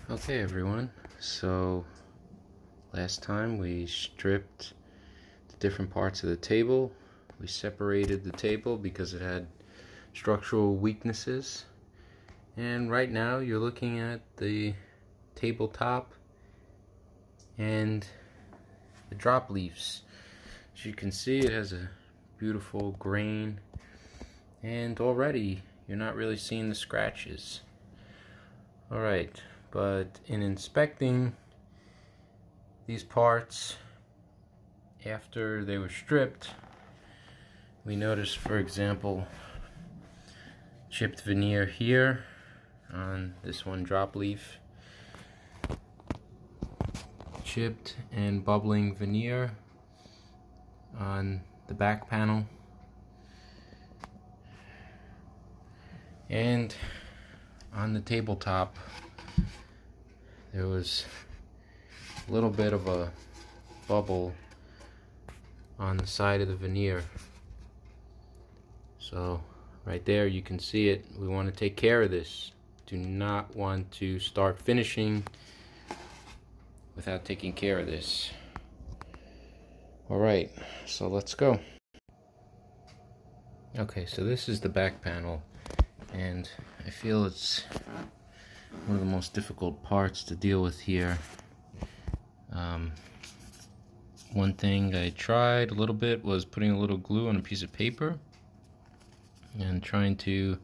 Okay everyone, so last time we stripped the different parts of the table. We separated the table because it had structural weaknesses, and right now you're looking at the tabletop and the drop leaves. As you can see, it has a beautiful grain, and already you're not really seeing the scratches. Alright, but in inspecting these parts after they were stripped, we noticed, for example, chipped veneer here on this one drop leaf, chipped and bubbling veneer on the back panel, and on the tabletop there was a little bit of a bubble on the side of the veneer. So right there you can see it. We want to take care of this. Do not want to start finishing without taking care of this. Alright, so let's go. Okay, so this is the back panel, and I feel it's one of the most difficult parts to deal with here. One thing I tried a little bit was putting a little glue on a piece of paper and trying to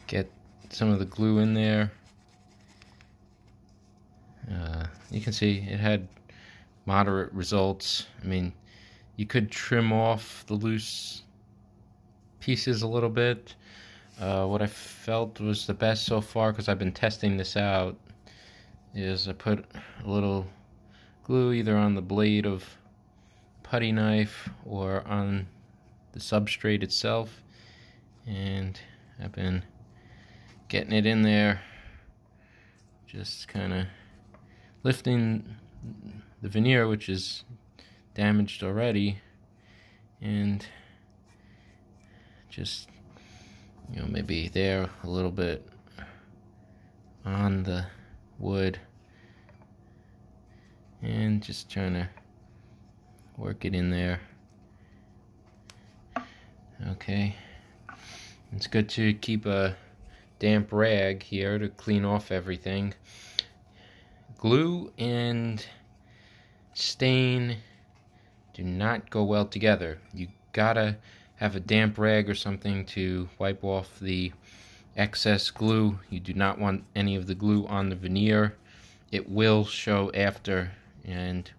get some of the glue in there. You can see it had moderate results. I mean, you could trim off the loose pieces a little bit. What I felt was the best so far, because I've been testing this out, is I put a little glue either on the blade of putty knife or on the substrate itself, and I've been getting it in there, just kind of lifting the veneer, which is damaged already, and just, you know, maybe there a little bit on the wood, and just trying to work it in there. Okay, it's good to keep a damp rag here to clean off everything. Glue and stain do not go well together. You gotta have a damp rag or something to wipe off the excess glue. You do not want any of the glue on the veneer. It will show after, and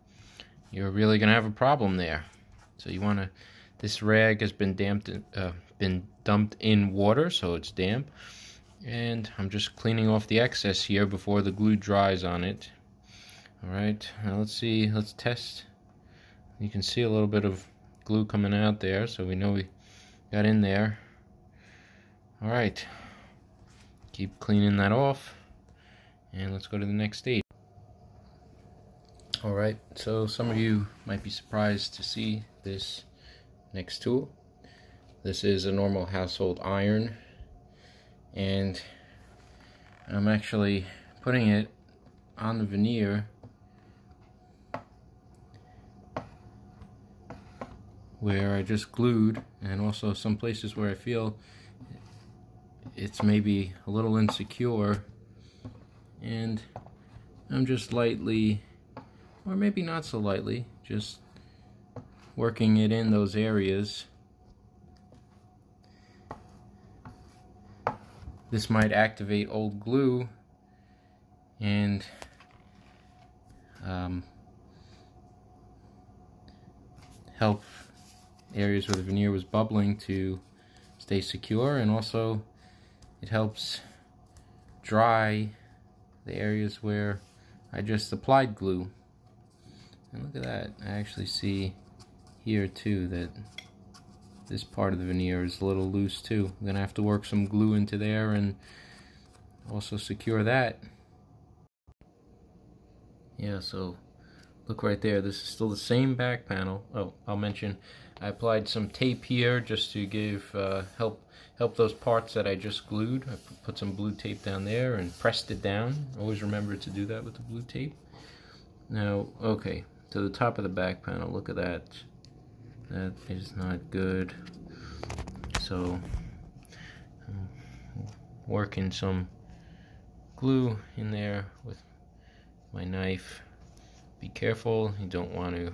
you're really gonna have a problem there. So you want to, this rag has been dumped in water, so it's damp, and I'm just cleaning off the excess here before the glue dries on it. Alright, now let's see, let's test. You can see a little bit of glue coming out there, so we know we got in there. Alright, keep cleaning that off, and let's go to the next stage. Alright, so some of you might be surprised to see this next tool. This is a normal household iron, and I'm actually putting it on the veneer where I just glued, and also some places where I feel it's maybe a little insecure, and I'm just lightly, or maybe not so lightly, just working it in those areas. This might activate old glue and help areas where the veneer was bubbling to stay secure, and also it helps dry the areas where I just applied glue. And look at that, I actually see here too that this part of the veneer is a little loose too. I'm gonna have to work some glue into there and also secure that. Yeah, so look right there, this is still the same back panel. Oh, I'll mention, I applied some tape here just to give help those parts that I just glued. I put some blue tape down there and pressed it down. Always remember to do that with the blue tape. Now, okay, to the top of the back panel, look at that. That is not good. So, I'm working some glue in there with my knife. Be careful, you don't want to.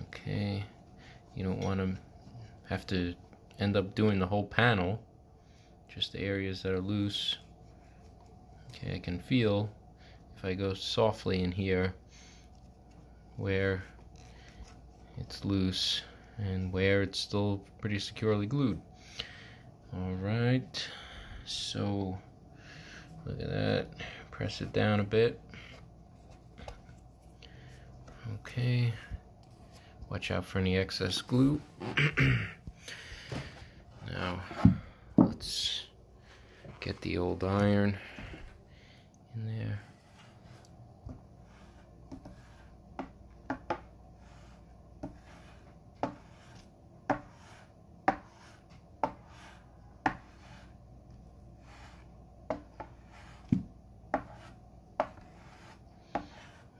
Okay, you don't want to have to end up doing the whole panel, just the areas that are loose. Okay, I can feel if I go softly in here where it's loose and where it's still pretty securely glued. Alright, so look at that, press it down a bit. Okay, watch out for any excess glue. Now let's get the old iron in there.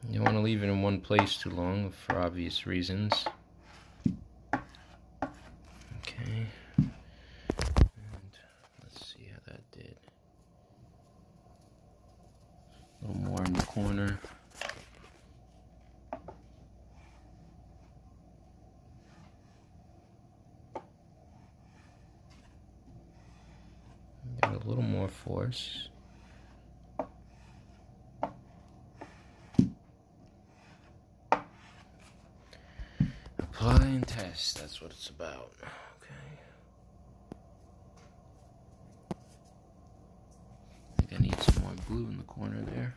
You don't want to leave it in one place too long for obvious reasons. Okay, and let's see how that did. A little more in the corner. Got a little more force. Apply and test, that's what it's about. Okay. I think I need some more glue in the corner there.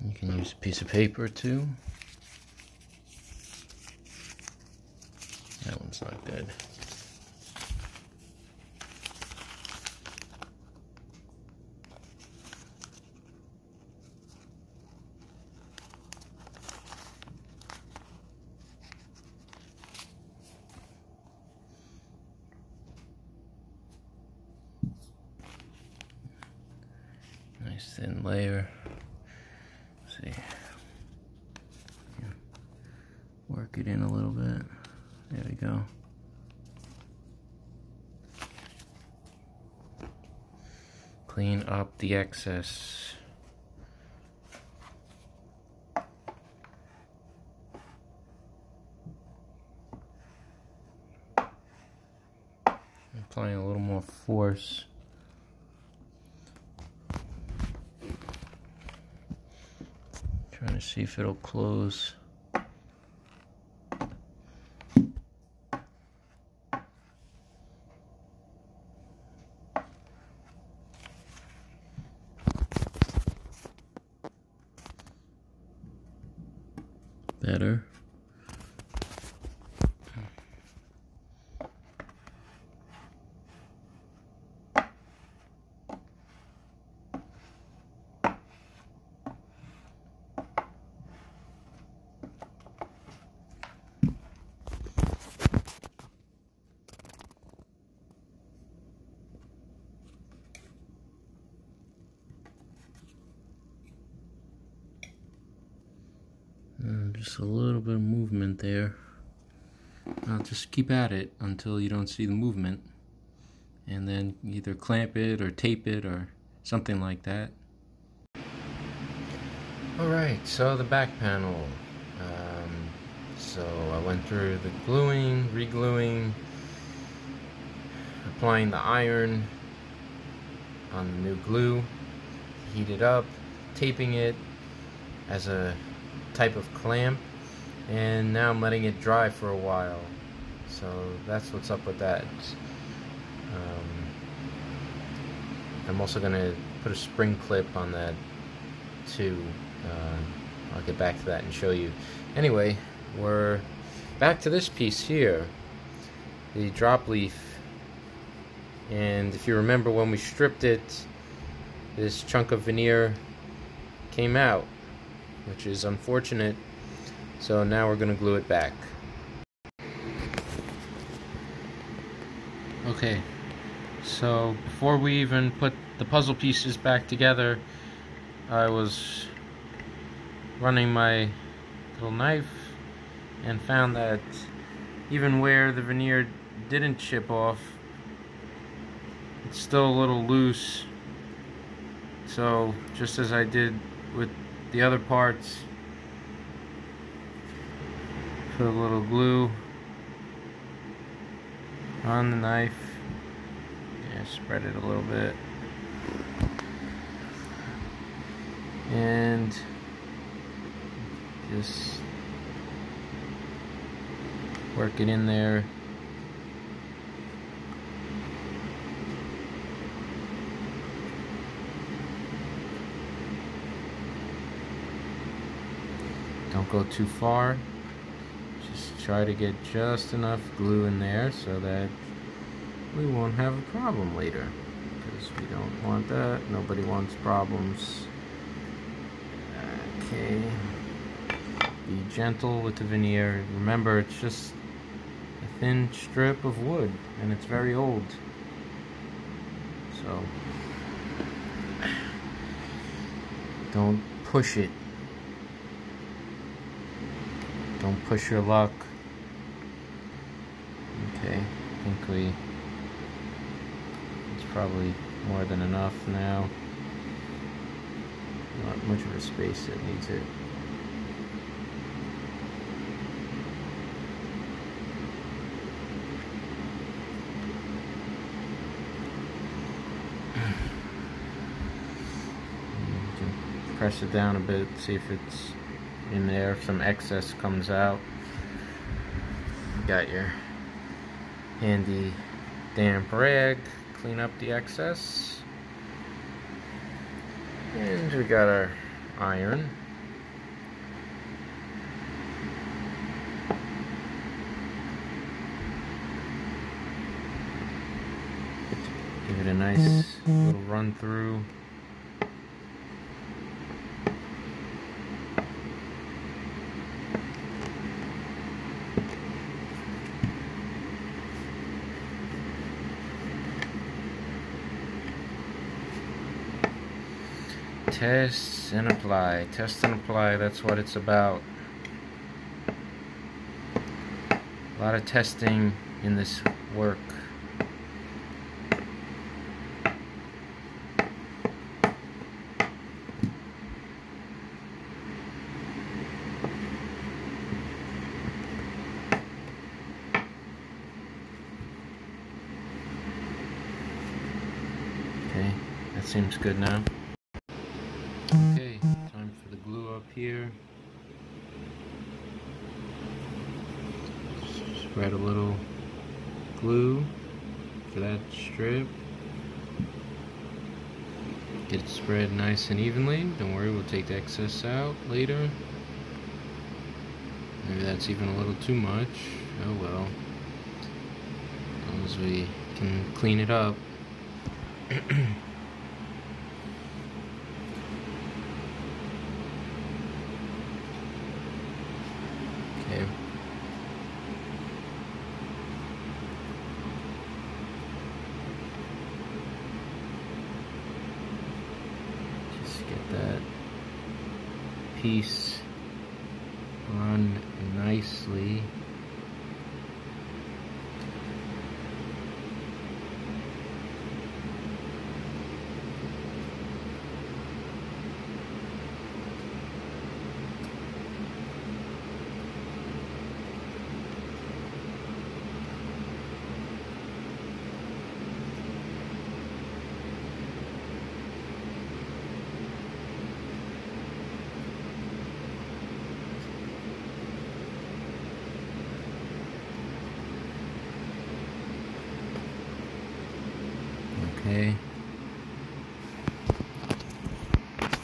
You can use a piece of paper too. That one's not good. Nice thin layer. Let's see. Work it in a little bit. There we go. Clean up the excess. Applying a little more force. Trying to see if it'll close. Better. Just a little bit of movement there. Now just keep at it until you don't see the movement, and then either clamp it or tape it or something like that. Alright, so the back panel. So I went through the gluing, re-gluing, applying the iron on the new glue, heat it up, taping it as a type of clamp, and now I'm letting it dry for a while. So that's what's up with that. I'm also going to put a spring clip on that too. I'll get back to that and show you. Anyway, we're back to this piece here, the drop leaf. And if you remember, when we stripped it, this chunk of veneer came out, which is unfortunate. So now we're going to glue it back. Okay, so before we even put the puzzle pieces back together, I was running my little knife and found that even where the veneer didn't chip off, it's still a little loose. So just as I did with the other parts, put a little glue on the knife. Yeah, spread it a little bit. And just work it in there. Don't go too far. Just try to get just enough glue in there so that we won't have a problem later, because we don't want that. Nobody wants problems. Okay. Be gentle with the veneer. Remember, it's just a thin strip of wood, and it's very old. So don't push it. Don't push your luck. Okay, I think it's probably more than enough now. Not much of a space that needs it. You can press it down a bit, see if it's in there, if some excess comes out. You got your handy damp rag, clean up the excess. And we got our iron. Give it a nice little run through. Test and apply. Test and apply, that's what it's about. A lot of testing in this work. Okay, that seems good now. Okay, time for the glue up here. Spread a little glue for that strip. Get it spread nice and evenly. Don't worry, we'll take the excess out later. Maybe that's even a little too much. Oh well. As long as we can clean it up. Okay. Just get that piece on nicely. Okay.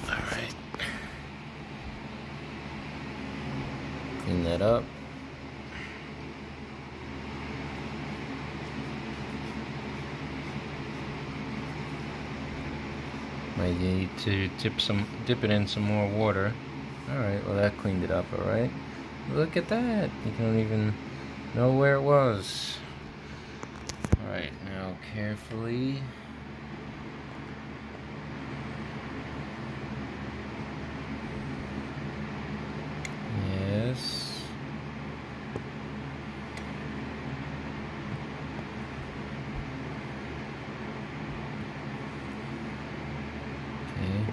Alright. Clean that up. Might need to dip it in some more water. Alright, well that cleaned it up, alright. Look at that! You don't even know where it was. Alright, now carefully. Yes. Okay.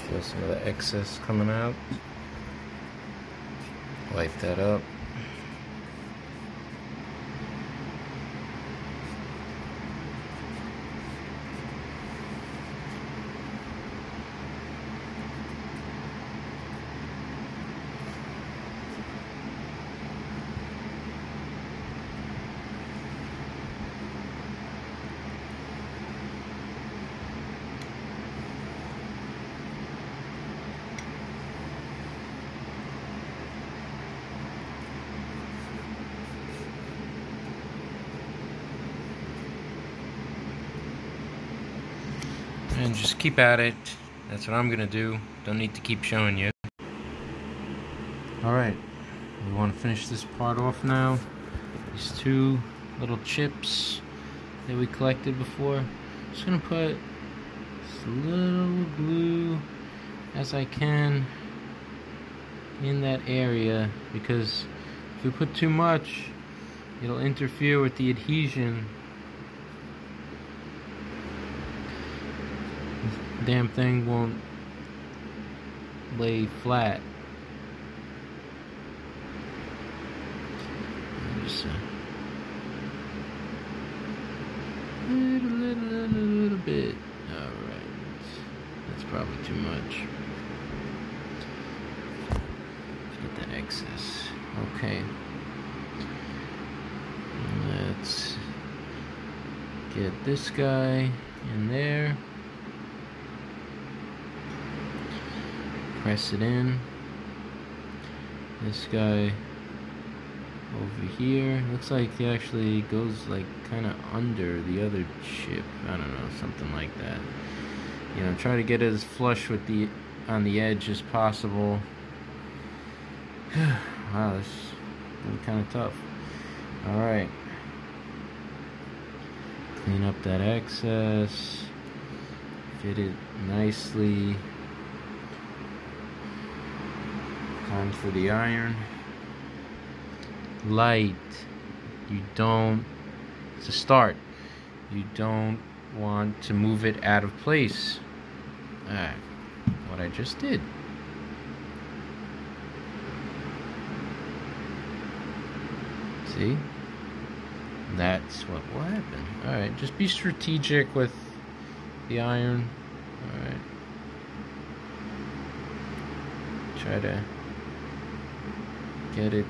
Feel some of the excess coming out. Wipe that up. And just keep at it. That's what I'm gonna do. Don't need to keep showing you. Alright, we want to finish this part off now. These two little chips that we collected before. Just gonna put as little glue as I can in that area, because if we put too much, it'll interfere with the adhesion. The damn thing won't lay flat. Just a little bit. Alright. That's probably too much. Let's get that excess. Okay. Let's get this guy in there. Press it in. This guy over here. Looks like it actually goes like kind of under the other chip. I don't know, something like that. You know, try to get it as flush with the on the edge as possible. Wow, this is kind of tough. All right. Clean up that excess. Fit it nicely. Time for the iron. Light. You don't, it's a start. You don't want to move it out of place. What I just did. See? That's what will happen. Alright, just be strategic with the iron. Alright. Try to get it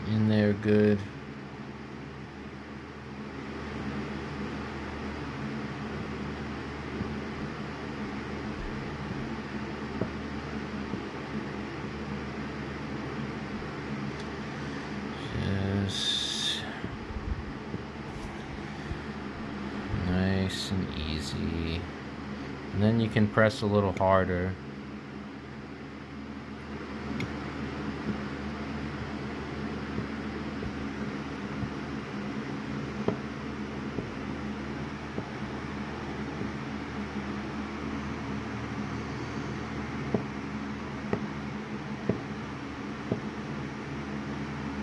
in there good. Just nice and easy. And then you can press a little harder.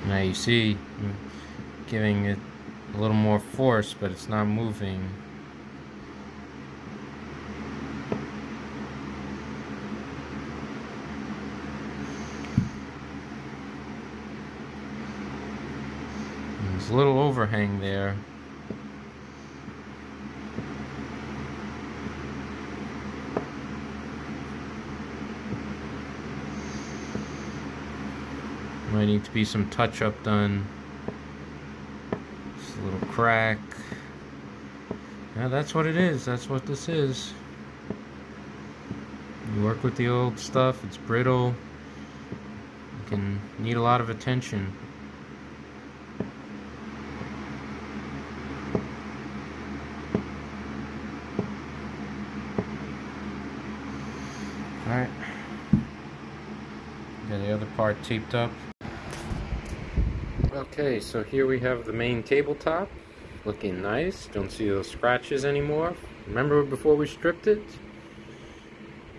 Now you see, giving it a little more force, but it's not moving. There's a little overhang there. Might need to be some touch-up done. Just a little crack. Yeah, that's what it is. That's what this is. You work with the old stuff, it's brittle. It can need a lot of attention. Alright. Got the other part taped up. Okay, so here we have the main tabletop. Looking nice. Don't see those scratches anymore. Remember before we stripped it?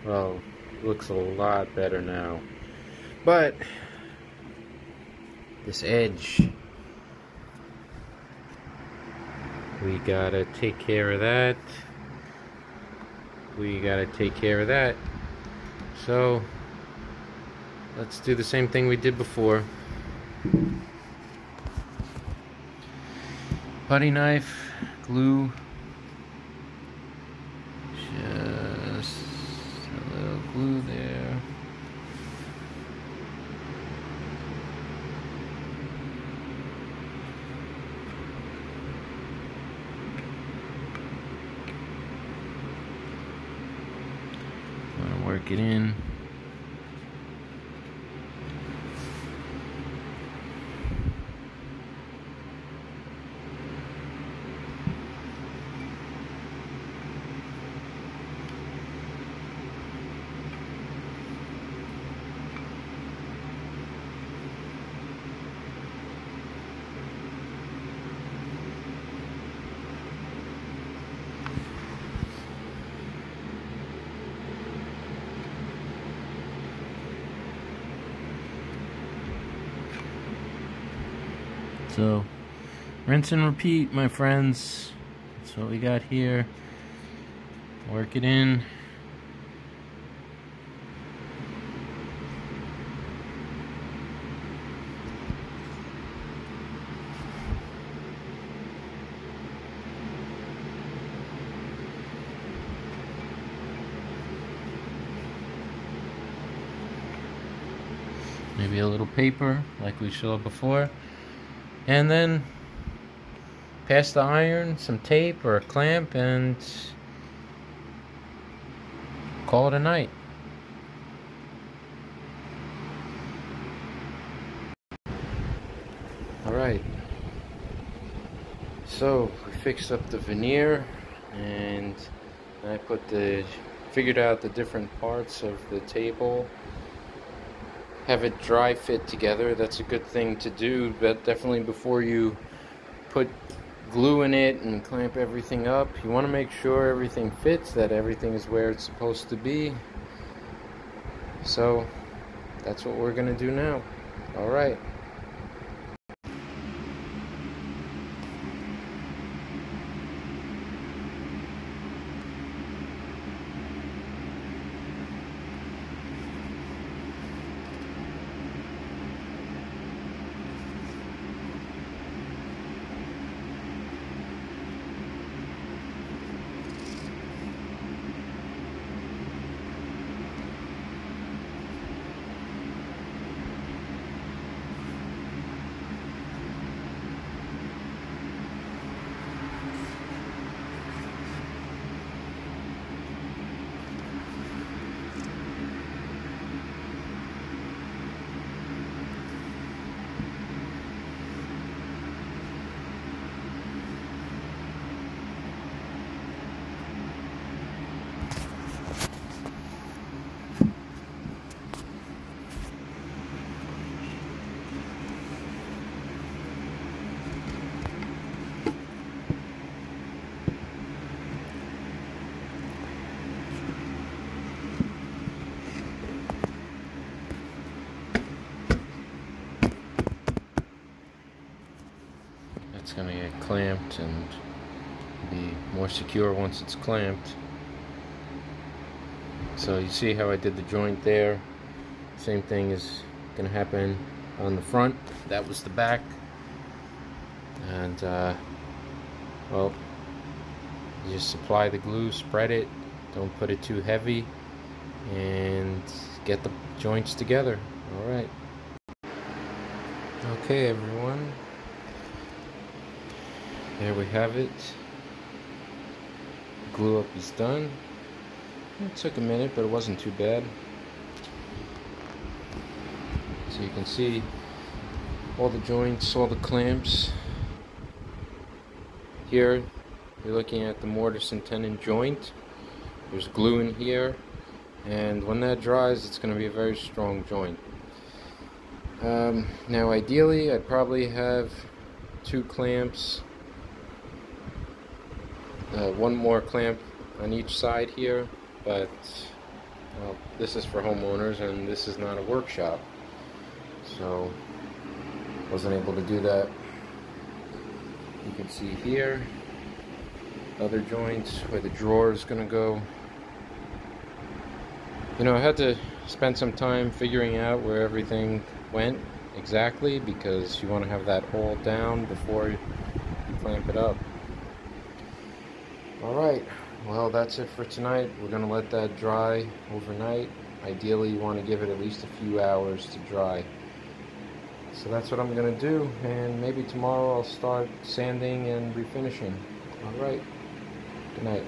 Well, it looks a lot better now. But this edge, we gotta take care of that. We gotta take care of that. So let's do the same thing we did before. Putty knife, glue, just a little glue there. I'm gonna work it in. So, rinse and repeat, my friends. That's what we got here. Work it in. Maybe a little paper like we saw before. And then pass the iron, some tape or a clamp, and call it a night. Alright, so we fixed up the veneer, and I figured out the different parts of the table. Have it dry fit together. That's a good thing to do, but definitely before you put glue in it and clamp everything up, you want to make sure everything fits, that everything is where it's supposed to be. So that's what we're going to do now. Alright. it's going to get clamped and be more secure once it's clamped. So you see how I did the joint there? Same thing is going to happen on the front. That was the back. And well, you just apply the glue, spread it, don't put it too heavy, and get the joints together. Alright. Okay everyone, there we have it. Glue up is done. It took a minute, but it wasn't too bad. So you can see all the joints, all the clamps. Here you're looking at the mortise and tenon joint. There's glue in here, and when that dries it's going to be a very strong joint. Now ideally I'd probably have 2 clamps, one more clamp on each side here, but this is for homeowners and this is not a workshop, so wasn't able to do that. You can see here other joints where the drawer is going to go. You know, I had to spend some time figuring out where everything went exactly, because you want to have that hole down before you clamp it up. Alright, well that's it for tonight. We're going to let that dry overnight. Ideally you want to give it at least a few hours to dry. So that's what I'm going to do, and maybe tomorrow I'll start sanding and refinishing. Alright, good night.